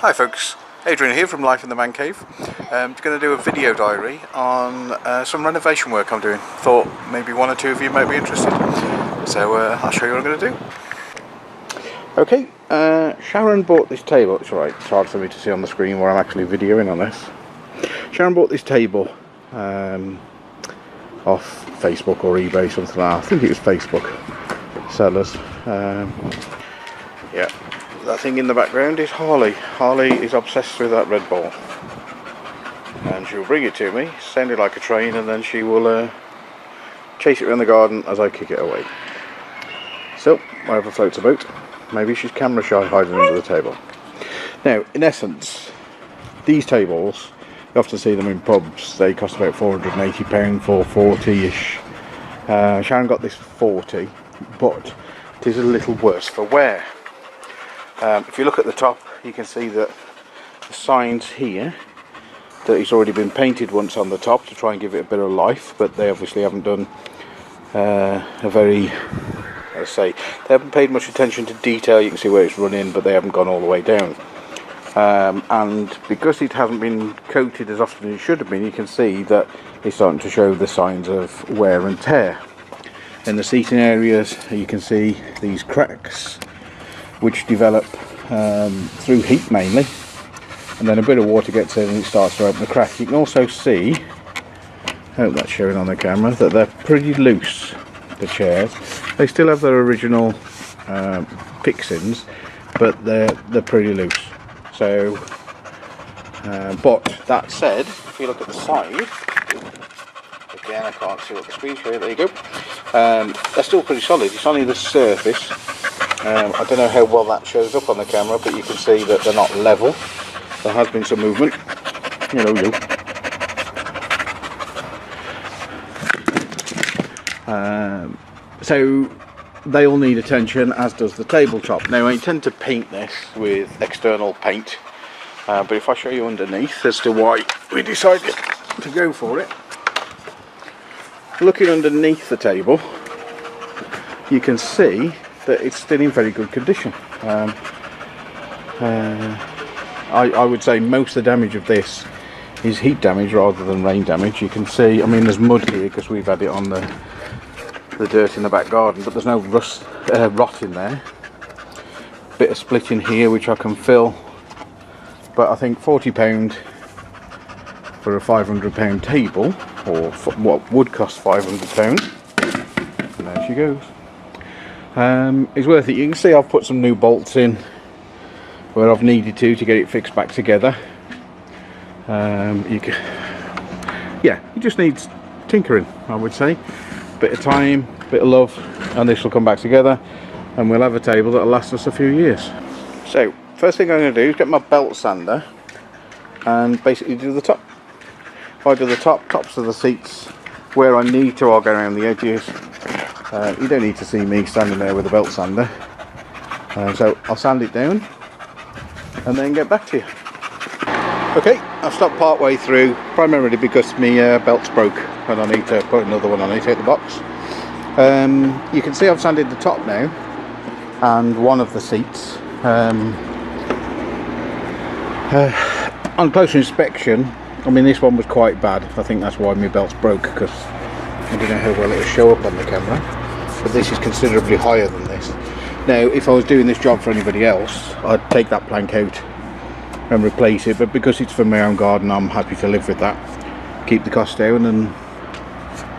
Hi folks, Adrian here from Life in the Man Cave. I'm going to do a video diary on some renovation work I'm doing. Thought maybe one or two of you might be interested. So I'll show you what I'm going to do. Okay, Sharon bought this table. It's alright, it's hard for me to see on the screen where I'm actually videoing on this. Sharon bought this table off Facebook or eBay, something like that. I think it was Facebook sellers. Yeah, that thing in the background is Harley. Harley is obsessed with that red ball, and she'll bring it to me, send it like a train, and then she will chase it around the garden as I kick it away. So, whatever floats about. Maybe she's camera shy, hiding under the table. Now, in essence, these tables, you often see them in pubs. They cost about £480, £440-ish. Sharon got this for £40, but it is a little worse for wear. If you look at the top, you can see that the signs here, that it's already been painted once on the top to try and give it a bit of life, but they obviously haven't done a very, let's say, they haven't paid much attention to detail. You can see where it's run in, but they haven't gone all the way down. And because it hasn't been coated as often as it should have been, you can see that it's starting to show the signs of wear and tear. In the seating areas, you can see these cracks, which develop through heat mainly, and then a bit of water gets in and it starts to open the crack. You can also see, I hope that's showing on the camera, that they're pretty loose, the chairs. They still have their original fixings, but they're pretty loose. So, but that said, if you look at the side, again I can't see what the screen's here, there you go, they're still pretty solid. It's only the surface. I don't know how well that shows up on the camera, but you can see that they're not level. There has been some movement. So they all need attention, as does the tabletop. Now, I intend to paint this with external paint, but if I show you underneath as to why we decided to go for it, looking underneath the table, you can see that it's still in very good condition. I would say most of the damage of this is heat damage rather than rain damage. You can see, I mean, there's mud here because we've had it on the dirt in the back garden, but there's no rot in there. Bit of split in here which I can fill, but I think £40 for a £500 table, or what would cost £500, and there she goes. It's worth it. You can see I've put some new bolts in where I've needed to get it fixed back together. It just needs tinkering, I would say. Bit of time, bit of love, and this will come back together, and we'll have a table that'll last us a few years. So, first thing I'm going to do is get my belt sander and basically do the top. If I do the tops of the seats where I need to, I'll go around the edges. You don't need to see me standing there with a belt sander, so I'll sand it down and then get back to you. Okay, I've stopped part way through, primarily because my belt's broke and I need to put another one on it out the box. You can see I've sanded the top now and one of the seats. On closer inspection, I mean, this one was quite bad. I think that's why my belt's broke, because I don't know how well it'll show up on the camera, but this is considerably higher than this. Now, if I was doing this job for anybody else, I'd take that plank out and replace it, but because it's for my own garden, I'm happy to live with that. Keep the cost down and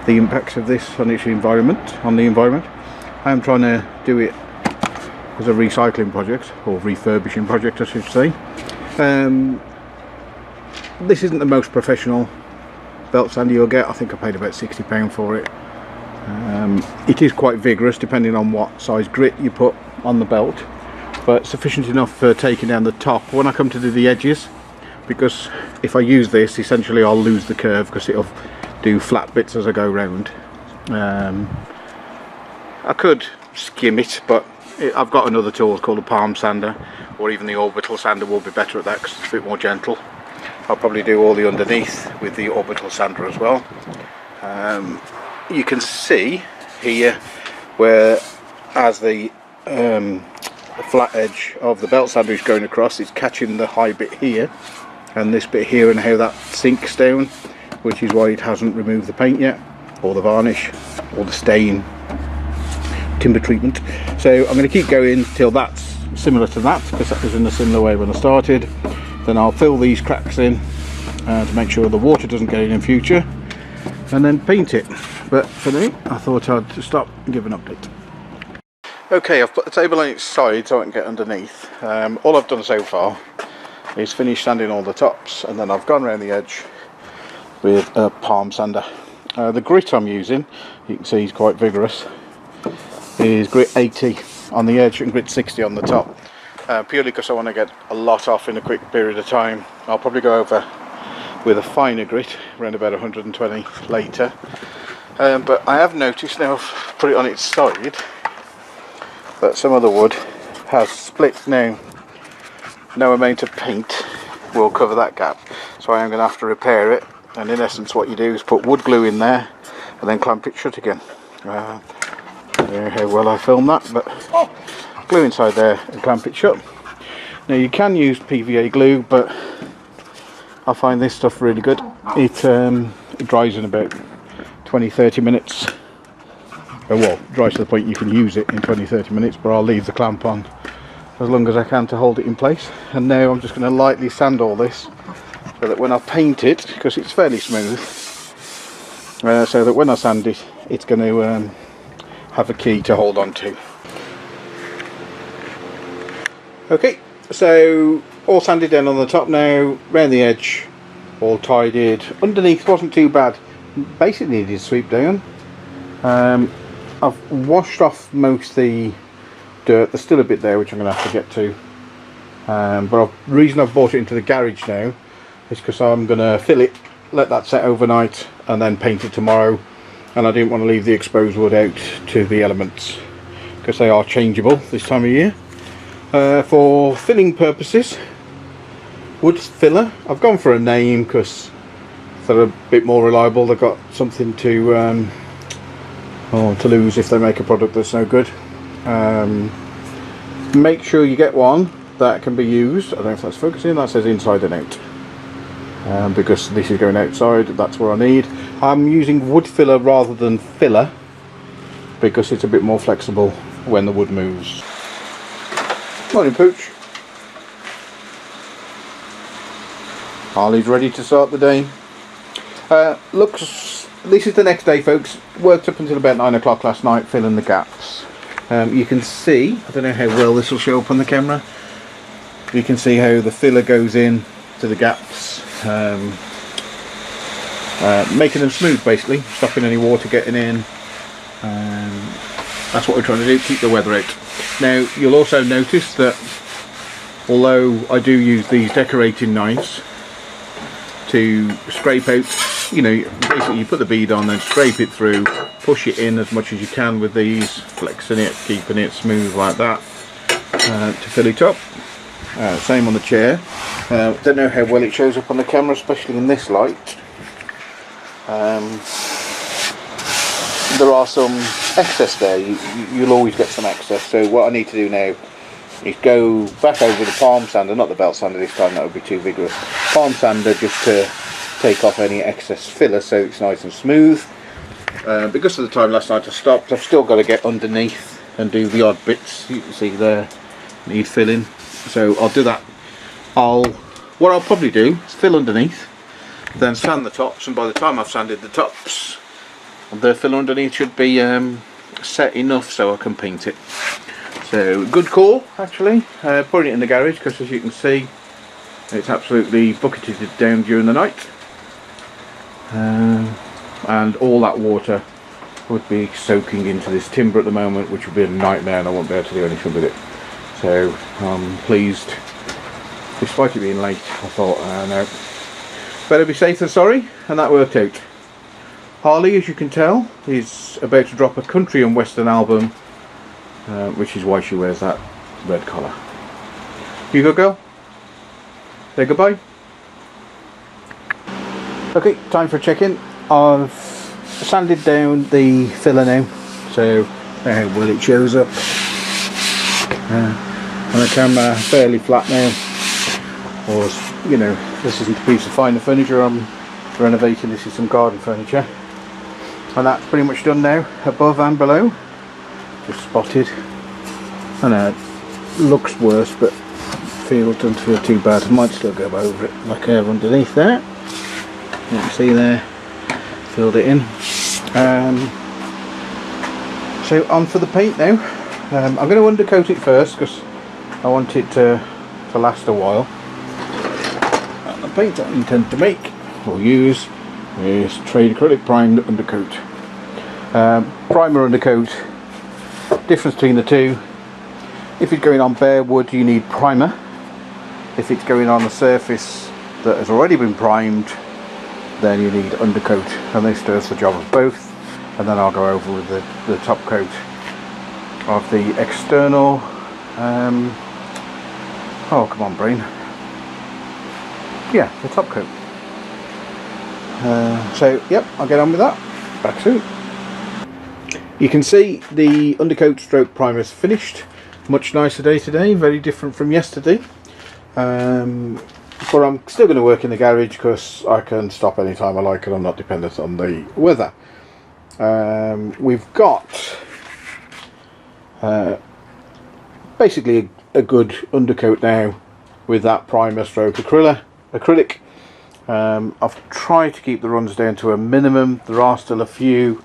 the impacts of this on the environment. I am trying to do it as a recycling project, or refurbishing project I should say. This isn't the most professional belt sander you'll get. I think I paid about £60 for it. It is quite vigorous depending on what size grit you put on the belt, but sufficient enough for taking down the top when I come to do the edges, because if I use this, essentially I'll lose the curve because it'll do flat bits as I go round. I could skim it, but I've got another tool called a palm sander, or even the orbital sander will be better at that because it's a bit more gentle. I'll probably do all the underneath with the orbital sander as well. You can see here where, as the flat edge of the belt sander is going across. It's catching the high bit here and this bit here, and how that sinks down, which is why it hasn't removed the paint yet, or the varnish, or the stain, timber treatment. So I'm going to keep going till that's similar to that, because that was in a similar way when I started. Then I'll fill these cracks in to make sure the water doesn't get in future, and then paint it. But for me, I thought I'd stop and give an update. Okay, I've put the table on its side so I can get underneath. All I've done so far is finish sanding all the tops, and then I've gone around the edge with a palm sander. The grit I'm using, you can see is quite vigorous, is grit 80 on the edge and grit 60 on the top, purely because I want to get a lot off in a quick period of time. I'll probably go over with a finer grit around about 120 later, but I have noticed now I've put it on its side that some of the wood has split. Now no amount of paint will cover that gap, so I am going to have to repair it, and in essence what you do is put wood glue in there and then clamp it shut again. I don't know how well I filmed that, but glue inside there and clamp it shut. Now you can use PVA glue, but I find this stuff really good. It dries in about 20-30 minutes. Well, dries to the point you can use it in 20-30 minutes, but I'll leave the clamp on as long as I can to hold it in place. And now I'm just going to lightly sand all this so that when I paint it, because it's fairly smooth, so that when I sand it, it's going to have a key to hold on to. Okay, so all sanded down on the top now, round the edge all tidied. Underneath wasn't too bad, basically needed to sweep down. I've washed off most of the dirt. There's still a bit there which I'm going to have to get to, but the reason I've brought it into the garage now is because I'm going to fill it, let that set overnight, and then paint it tomorrow. And I didn't want to leave the exposed wood out to the elements, because they are changeable this time of year. For filling purposes, wood filler, I've gone for a name because they're a bit more reliable. They've got something to lose if they make a product that's no good. Make sure you get one that can be used. I don't know if that's focusing. That says inside and out, because this is going outside. That's what I need. I'm using wood filler rather than filler because it's a bit more flexible when the wood moves. Morning, Pooch. Harley's ready to start the day. This is the next day, folks. Worked up until about 9 o'clock last night filling the gaps. You can see, I don't know how well this will show up on the camera, you can see how the filler goes in to the gaps, making them smooth, basically, stopping any water getting in. That's what we're trying to do, keep the weather out. Now you'll also notice that although I do use these decorating knives to scrape out, you know, basically you put the bead on and scrape it through, push it in as much as you can with these, flexing it, keeping it smooth like that, to fill it up. Same on the chair. Don't know how well it shows up on the camera, especially in this light. There are some excess there. You'll always get some excess, so what I need to do now is go back over the palm sander, not the belt sander this time, that would be too vigorous, palm sander, just to take off any excess filler so it's nice and smooth. Because of the time last night I stopped, I've still got to get underneath and do the odd bits you can see there need filling, so I'll do that. What I'll probably do is fill underneath, then sand the tops, and by the time I've sanded the tops, the filler underneath should be set enough so I can paint it. So good call, actually, putting it in the garage, because as you can see it's absolutely bucketed down during the night, and all that water would be soaking into this timber at the moment, which would be a nightmare, and I won't be able to do anything with it. So I'm pleased, despite it being late. I thought, no, better be safe than sorry, and that worked out. Harley, as you can tell, is about to drop a country and western album, which is why she wears that red collar. You go, girl. Say goodbye. Okay, time for a check-in. I've sanded down the filler now, so well it shows up. and the camera fairly flat now. Or, you know, this isn't a piece of finer furniture I'm renovating, this is some garden furniture. And that's pretty much done now, above and below. Just spotted. I know it looks worse, but doesn't feel too bad. I might still go over it like underneath there. You can see there, filled it in. So on for the paint now. I'm going to undercoat it first because I want it to last a while. And the paint I intend to make or use is Trade Acrylic Primed Undercoat. Primer undercoat, difference between the two: if it's going on bare wood you need primer. If it's going on a surface that has already been primed, then you need undercoat, and this does the job of both. And then I'll go over with the top coat of the external oh come on brain, yeah, the top coat. So yep, I'll get on with that. Back soon. You can see the undercoat stroke primer is finished. Much nicer day today, very different from yesterday. But I'm still going to work in the garage because I can stop anytime I like and I'm not dependent on the weather. We've got basically a good undercoat now with that primer stroke acrylic. I've tried to keep the runs down to a minimum. There are still a few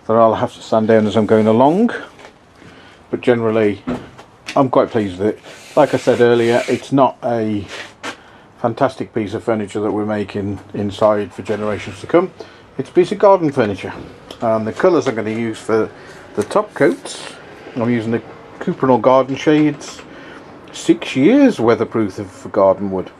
that I'll have to sand down as I'm going along, but generally I'm quite pleased with it. Like I said earlier, it's not a fantastic piece of furniture that we're making inside for generations to come. It's a piece of garden furniture, and the colours I'm going to use for the top coats, I'm using the Cuprinol Garden Shades, 6 years weatherproof for garden wood.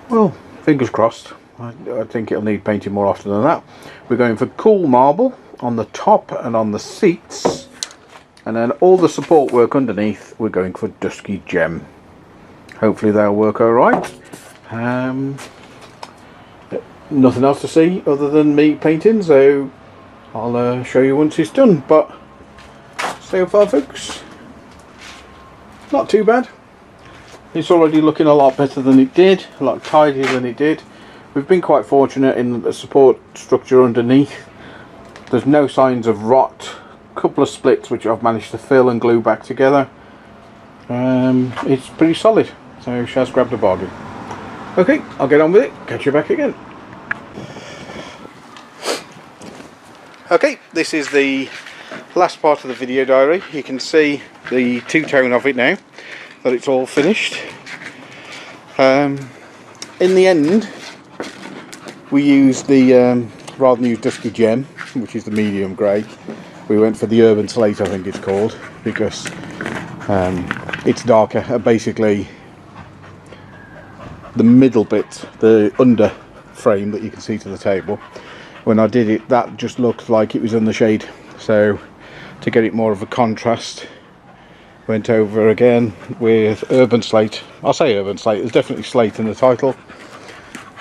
Well, fingers crossed. I think it'll need painting more often than that. We're going for cool marble on the top and on the seats, and then all the support work underneath we're going for dusky gem. Hopefully they'll work alright. Nothing else to see other than me painting, so I'll show you once it's done. But so far folks, not too bad. It's already looking a lot better than it did, a lot tidier than it did. We've been quite fortunate in the support structure underneath. There's no signs of rot. A couple of splits which I've managed to fill and glue back together. It's pretty solid, so Shaz grabbed a bargain. Okay, I'll get on with it, catch you back again. Okay, this is the last part of the video diary. You can see the two-tone of it now, that it's all finished. In the end, we used the, rather than use dusky gem, which is the medium grey, we went for the urban slate, I think it's called, because it's darker. Basically, the middle bit, the under frame that you can see to the table, when I did it, that just looked like it was in the shade. So to get it more of a contrast, went over again with urban slate. I'll say urban slate, there's definitely slate in the title,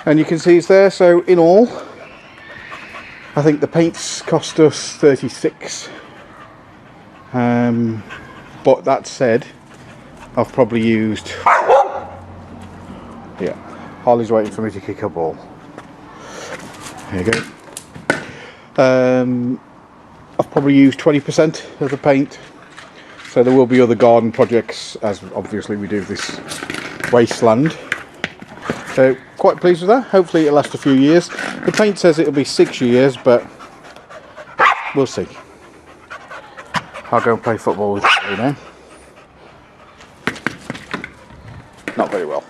and you can see it's there. So in all, I think the paints cost us 36. But that said, I've probably used, yeah, Harley's waiting for me to kick a ball. There you go. I've probably used 20% of the paint. So there will be other garden projects, as obviously we do this wasteland. So quite pleased with that. Hopefully it'll last a few years. The paint says it'll be 6 years, but we'll see. I'll go and play football with you now. Not very well.